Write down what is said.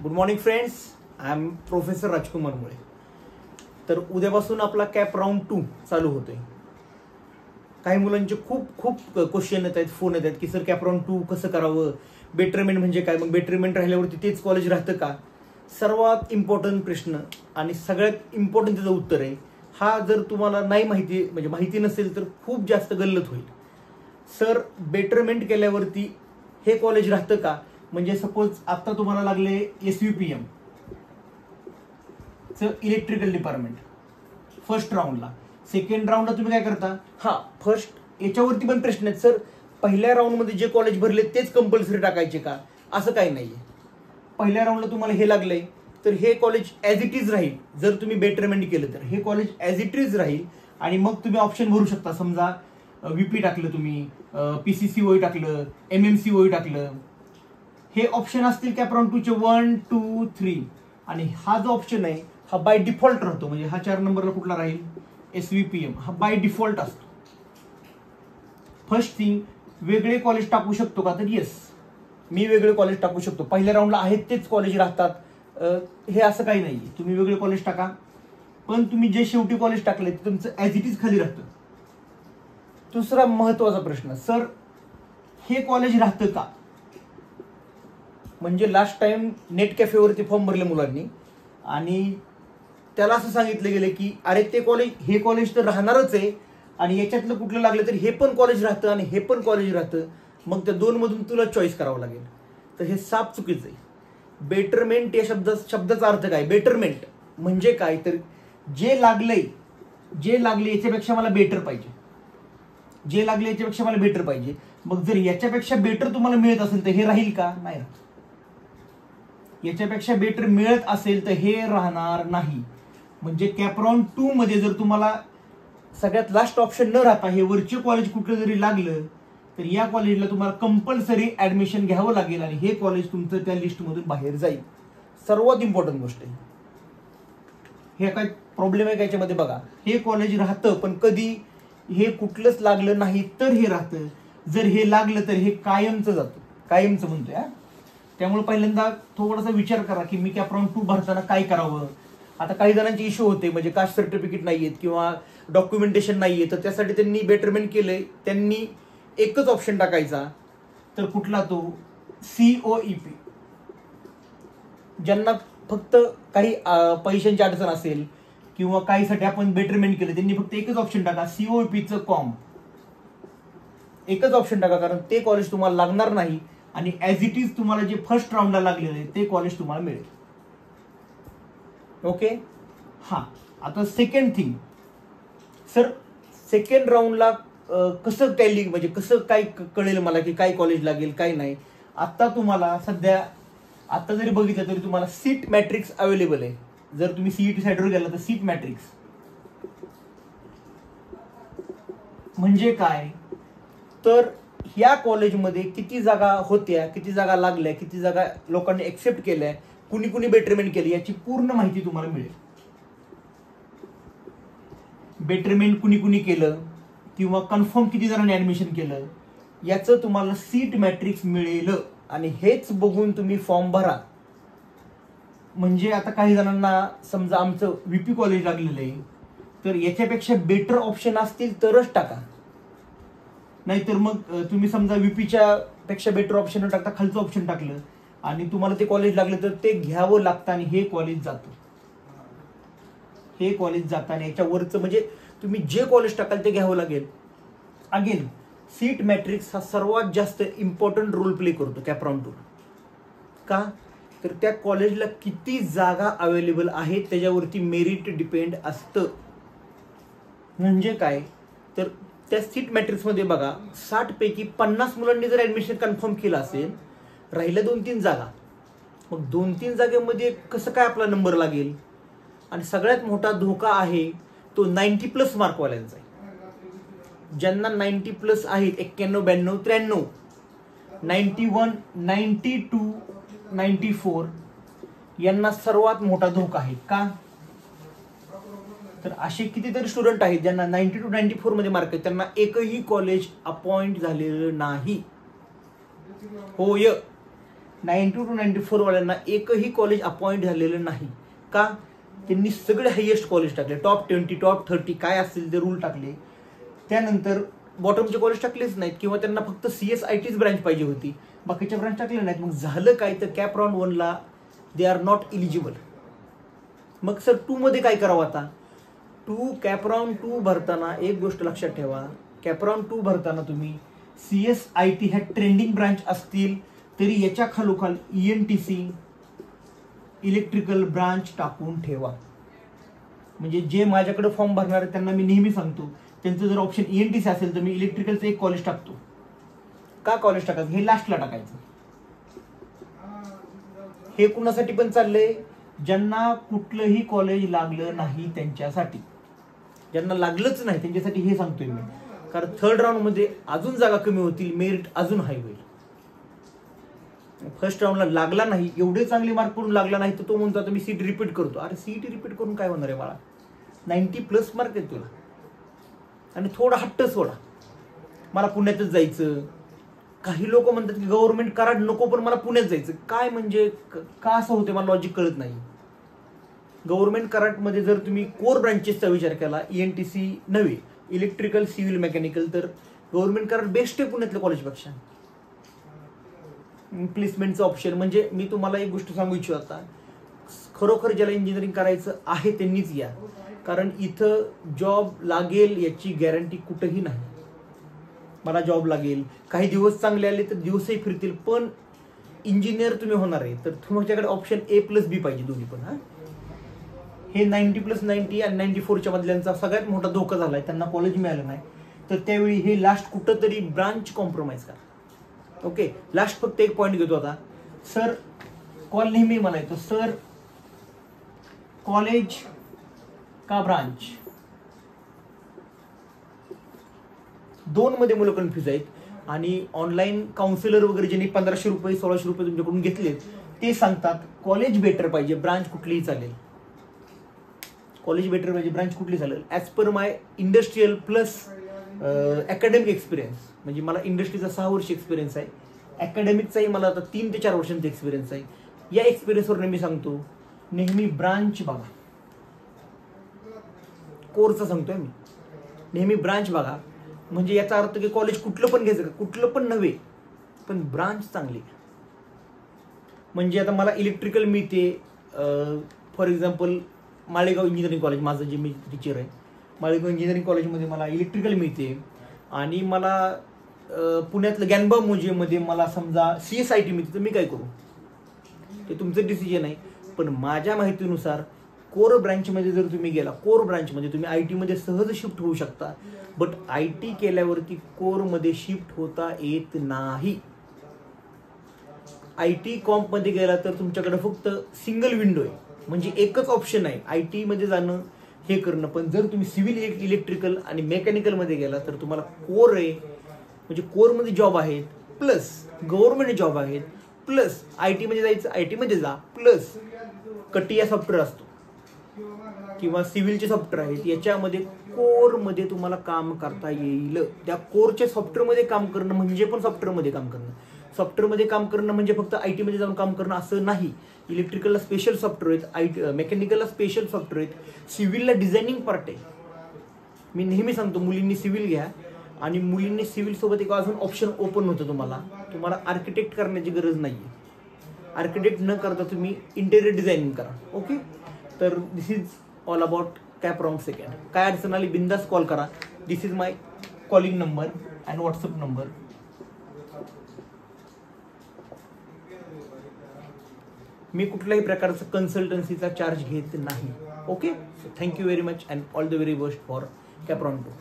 Good morning friends, I am professor Rajkumar Mule. तर उद्यापासून आपला कॅप राऊंड 2 चालू होतोय. काही मुलांचे खूप क्वेश्चन येत आहेत, फोन येत आहेत की सर कॅप राऊंड 2 कसं करावं, बेटरमेंट म्हणजे काय, मग बेटरमेंट राहिल्यावरती तेच कॉलेज राहतं का. सर्वात इम्पॉर्टंट प्रश्न आणि सगळ्यात इम्पॉर्टंट त्याचं उत्तर आहे. हा जर तुम्हाला नाही माहिती म्हणजे माहिती नसेल तर खूप जास्त गल्लत होईल. सर बेटरमेंट केल्यावरती हे कॉलेज राहतं का, म्हणजे सपोज आता तुम्हाला लागले SVPM इलेक्ट्रिकल डिपार्टमेंट फर्स्ट राऊंडला, सेकंड राऊंडला तुम्ही काय करता, फर्स्ट याच्यावरती पण प्रश्न आहेत सर पहिल्या राऊंडमध्ये जे कॉलेज भरले तेच कंपल्सरी टाकायचे का, असं काही नाहीये. पहिल्या राऊंडला तुम्हाला हे लागलंय तर हे कॉलेज ॲज इट इज राहील. जर तुम्ही बेटरमेंट केलं तर हे कॉलेज ॲज इट इज राहील आणि मग तुम्ही ऑप्शन भरू शकता. समजा VP टाकलं तुम्ही, PCCOE टाकलं, MMCOE टाकलं, हे ऑप्शन असतील कॅप राऊंड 2चे 1, 2, 3. आणि हा जो ऑप्शन आहे हा बाय डिफॉल्ट राहतो. म्हणजे हा 4 नंबरला कुठला राहील, SVPM, हा बाय डिफॉल्ट असतो. फर्स्ट थिंग, वेगळे कॉलेज टाकू शकतो का, तर येस, मी वेगळे कॉलेज टाकू शकतो. पहिल्या राऊंडला आहेत तेच कॉलेज राहतात, हे असं काही नाहीये. तुम्ही वेगळे कॉलेज टाका, पण तुम्ही जे शेवटी कॉलेज टाकले ते तुमचं ॲज इट इज खाली राहतं. दुसरा महत्वाचा प्रश्न, सर हे कॉलेज राहतं का, म्हणजे लास्ट टाइम नेट कॅफेवरती फॉर्म भरले मुलांनी आणि त्याला असं सांगितलं गेलं की अरे ते कॉलेज, हे कॉलेज तर राहणारच आहे आणि याच्यातलं कुठलं लागलं तर हे पण कॉलेज राहतं आणि हे पण कॉलेज राहतं, मग त्या दोन मधून तुला चॉईस करावं लागेल. तर हे साफ चुकीचं आहे. बेटरमेंट या शब्दाचा अर्थ काय, बेटरमेंट म्हणजे काय, तर जे लागले याच्यापेक्षा मला बेटर पाहिजे, जे लागले याच्यापेक्षा मला बेटर पाहिजे. मग जर याच्यापेक्षा बेटर तुम्हाला मिळत असेल तर हे राहील का, नाही राहत. याच्यापेक्षा बेटर मिळत असेल तर हे राहणार नाही. म्हणजे कॅप राऊंड 2 मध्ये जर तुम्हाला सगळ्यात लास्ट ऑप्शन न राहता हे वरचे कॉलेज कुठलं जरी लागलं तर या कॉलेजला तुम्हाला कंपल्सरी ऍडमिशन घ्यावं लागेल आणि हे कॉलेज तुमचं त्या लिस्टमधून बाहेर जाईल. सर्वात इम्पॉर्टंट गोष्ट आहे. हे काय प्रॉब्लेम आहे का याच्यामध्ये बघा, हे कॉलेज राहतं पण कधी हे कुठलंच लागलं नाही तर हे राहतं, जर हे लागलं तर हे कायमचं जातं, कायमचं म्हणतोय. त्यामुळे पहिल्यांदा थोडासा विचार करा की मी कॅप राऊंड 2 भरताना काय करावं. आता काही जणांचे इश्यू होते, म्हणजे कास्ट सर्टिफिकेट नाहीयेत किंवा डॉक्युमेंटेशन नाहीये, तर त्यासाठी त्यांनी बेटरमेंट केलंय. त्यांनी एकच ऑप्शन टाकायचा, तर कुठला तो COEP. ज्यांना फक्त काही पैशांची अडचण असेल किंवा काहीसाठी आपण बेटरमेंट केलं, त्यांनी फक्त एकच ऑप्शन टाका, COEPचं कॉम, एकच ऑप्शन टाका, कारण ते कॉलेज तुम्हाला लागणार नाही आणि ॲज इट इज तुम्हाला जे फर्स्ट राऊंडला लागलेलं आहे ते कॉलेज तुम्हाला मिळेल. ओके. आता सेकंड थिंग, सर सेकंड राऊंडला कसं टॅली, म्हणजे कसं काय कळेल मला की काय कॉलेज लागेल काय नाही. आता तुम्हाला सध्या आता जरी बघितलं तरी तुम्हाला सीट मॅट्रिक्स अवेलेबल आहे. जर तुम्ही CET साईडवर गेला तर सीट मॅट्रिक्स म्हणजे काय, तर या कॉलेजमध्ये किती जागा होत्या, किती जागा लागल्या, किती जागा लोकांनी एक्सेप्ट केल्या, कुणी कुणी बेटरमेंट केली, याची पूर्ण माहिती तुम्हाला मिळेल. बेटरमेंट कुणी कुणी केलं किंवा कन्फर्म किती जणांनी ऍडमिशन केलं याचं तुम्हाला सीट मॅट्रिक्स मिळेल आणि हेच बघून तुम्ही फॉर्म भरा. म्हणजे आता काही जणांना समजा आमचं VP कॉलेज लागलेलं आहे तर याच्यापेक्षा बेटर ऑप्शन असतील तरच टाका, नाहीतर मग तुम्ही समजा VPच्या पेक्षा बेटर ऑप्शन न टाकता खालचं ऑप्शन टाकलं आणि तुम्हाला ते कॉलेज लागलं तर ते घ्यावं लागतं आणि हे कॉलेज जातं, हे कॉलेज जातं आणि याच्यावरचं म्हणजे तुम्ही जे कॉलेज टाकाल ते घ्यावं लागेल. अगेन सीट मॅट्रिक्स हा सर्वात जास्त इम्पॉर्टंट रोल प्ले करतो कॅप राऊंड 2. का, तर त्या कॉलेजला किती जागा अवेलेबल आहेत त्याच्यावरती मेरिट डिपेंड असतं. म्हणजे काय, तर त्या सीट मॅट्रिक्समध्ये बघा 60 पैकी 50 मुलांनी जर ऍडमिशन कन्फर्म केलं असेल, राहिलं 2-3 जागा, मग 2-3 जागेमध्ये कसं काय आपला नंबर लागेल. आणि सगळ्यात मोठा धोका आहे तो 90+ मार्कवाल्यांचा आहे. ज्यांना 90+ आहेत, 91, 92, 93, 91, 92, 94 यांना सर्वात मोठा धोका आहे. का, तर असे कितीतरी स्टुडंट आहेत ज्यांना 90 to 94 मध्ये मार्क आहेत, त्यांना एकही कॉलेज अपॉइंट झालेलं नाही. होय, 92 to 94 वाल्यांना एकही कॉलेज अपॉइंट झालेलं नाही. का? त्यांनी सगळे हायेस्ट कॉलेज टाकले, टॉप 20 टॉप 30 काय असतील ते रूल टाकले. त्यानंतर बॉटमचे कॉलेज टाकलेच नाहीत किंवा त्यांना फक्त CSITच ब्रँच पाहिजे होती, बाकीच्या ब्रँच टाकले नाहीत. मग झालं काय तर कॅप राऊंड 1ला दे आर नॉट इलिजिबल. मग सर 2 मध्ये काय करावं आता? कॅप राऊंड 2 भरताना एक गोष्ट लक्षात ठेवा, कॅप राऊंड 2 भरताना तुम्ही CSIT ह्या ट्रेंडिंग ब्रांच असतील तरी याच्या खालोखाल ENTC इलेक्ट्रिकल ब्रांच टाकून ठेवा. म्हणजे जे माझ्याकडे फॉर्म भरणार त्यांना मी नेहमी सांगतो, त्यांचं जर ऑप्शन ENTC असेल तर मी इलेक्ट्रिकलचं एक कॉलेज टाकतो. का कॉलेज टाकायचं? हे लास्टला टाकायचं. हे कुणासाठी पण चाललंय? ज्यांना कुठलंही कॉलेज लागलं नाही त्यांच्यासाठी, ज्यांना लागलंच नाही त्यांच्यासाठी हे सांगतोय मी. कारण 3rd राऊंडमध्ये अजून जागा कमी होतील, मेरिट अजून हाय होईल. फर्स्ट राऊंडला लागला नाही, एवढे चांगले मार्क करून लागला नाही तर तो म्हणतो आता मी सीट रिपीट करतो. अरे सीट रिपीट करून काय होणार आहे बाळा? 90+ मार्क आहेत तुला. आणि थोडा हट्ट सोडा, मला पुण्यातच जायचं. काही लोक म्हणतात की गव्हर्नमेंट कराड नको पण मला पुण्यात जायचं. काय म्हणजे का असं होते मला लॉजिक कळत नाही. गव्हर्नमेंट कराडमध्ये जर तुम्ही कोर ब्रांचेसचा विचार केला, ENTC नव्हे, इलेक्ट्रिकल सिव्हिल मेकॅनिकल, तर गव्हर्नमेंट कराड बेस्ट आहे पुण्यातल्या कॉलेजपेक्षा. प्लेसमेंटचं ऑप्शन म्हणजे मी तुम्हाला एक गोष्ट सांगू इच्छितो, आता खरोखर ज्याला इंजिनिअरिंग करायचं आहे त्यांनीच या. कारण इथं जॉब लागेल याची गॅरंटी कुठंही नाही. मला जॉब लागेल, काही दिवस चांगले आले तर दिवसही फिरतील, पण इंजिनियर तुम्ही होणार आहे तर तुमच्याकडे ऑप्शन A+B पाहिजे दोन्ही पण. हे 90+90 आणि 94च्या मधल्यांचा सगळ्यात मोठा धोका झालाय. त्यांना कॉलेज मिळालं नाही तर त्यावेळी हे लास्ट कुठं तरी ब्रांच कॉम्प्रोमाइज करा. ओके, लास्ट फक्त एक पॉईंट घेतो आता. सर कॉल नेहमी मला येतो, सर कॉलेज का ब्रांच? 2 मध्ये मुलं कन्फ्युज आहेत. आणि ऑनलाईन काउन्सिलर वगैरे ज्यांनी 1500 रुपये 1600 रुपये तुमच्याकडून घेतलेत ते सांगतात कॉलेज बेटर पाहिजे, ब्रांच कुठलीही चालेल. कॉलेज बेटर पाहिजे, ब्रांच कुठली चालेल. ॲज पर माय इंडस्ट्रियल प्लस अकॅडमिक एक्सपिरियन्स, म्हणजे मला इंडस्ट्रीचा 6 वर्ष एक्सपिरियन्स आहे, अकॅडमिकचाही मला आता 3 ते 4 वर्षांचा एक्सपिरियन्स आहे. या एक्सपिरियन्सवर मी सांगतो नेहमी ब्रांच बघा. कोर्सचा सांगतोय मी, नेहमी ब्रांच बघा. म्हणजे याचा अर्थ की कॉलेज कुठलं पण घ्यायचं का? कुठलं पण नव्हे, पण ब्रांच चांगली. म्हणजे आता मला इलेक्ट्रिकल मिळते, for example Malegaon engineering college, माझं जे मी टीचर आहे माळेगाव इंजिनिअरिंग कॉलेजमध्ये मला इलेक्ट्रिकल मिळते. आणि मला पुण्यातलं ज्ञानबा म्युझियममध्ये मला समजा CSIT मिळते, तर मी काय करू? ते तुमचं डिसिजन आहे. पण माझ्या माहितीनुसार कोर ब्रांचमध्ये जर तुम्ही गेला, कोर ब्रांचमध्ये तुम्ही IT मध्ये सहज शिफ्ट होऊ शकता. बट IT केल्यावरती कोरमध्ये शिफ्ट होता येत नाही. IT कॉम्पमध्ये गेला तर तुमच्याकडे फक्त सिंगल विंडो आहे, म्हणजे एकच ऑप्शन आहे IT मध्ये जाणं, हे करणं. पण जर तुम्ही सिव्हिल इलेक्ट्रिकल आणि मेकॅनिकलमध्ये गेला तर तुम्हाला कोर आहे, म्हणजे कोरमध्ये जॉब आहेत, प्लस गव्हर्नमेंट जॉब आहेत, प्लस IT मध्ये जायचं IT मध्ये जा, प्लस कटिया सॉफ्टवेअर असतो किंवा सिव्हिलचे सॉफ्टवेअर आहेत, याच्यामध्ये कोरमध्ये तुम्हाला काम करता येईल. त्या कोरच्या सॉफ्टवेअरमध्ये काम करणं म्हणजे पण सॉफ्टवेअरमध्ये काम करणं. सॉफ्टवेअरमध्ये काम करणं म्हणजे फक्त IT मध्ये जाऊन काम करणं असं नाही. इलेक्ट्रिकलला स्पेशल सॉफ्टवेअर आहेत, मेकॅनिकलला स्पेशल सॉफ्टवेअर आहेत, सिव्हिलला डिझायनिंग पार्ट आहे. मी नेहमी सांगतो मुलींनी सिव्हिल घ्या, आणि मुलींनी सिव्हिल सोबत एक अजून ऑप्शन ओपन होतं तुम्हाला आर्किटेक्ट करण्याची गरज नाही आहे. आर्किटेक्ट न करता तुम्ही इंटेरियर डिझायनिंग करा. ओके, तर this is all about CAP round second. काय अडचण आली बिंदास कॉल करा. This is my calling number and WhatsApp number. मी कुठल्याही प्रकारचा कन्सल्टन्सीचा चार्ज घेत नाही. Okay, thank you very much and all the very best for CAP round 2.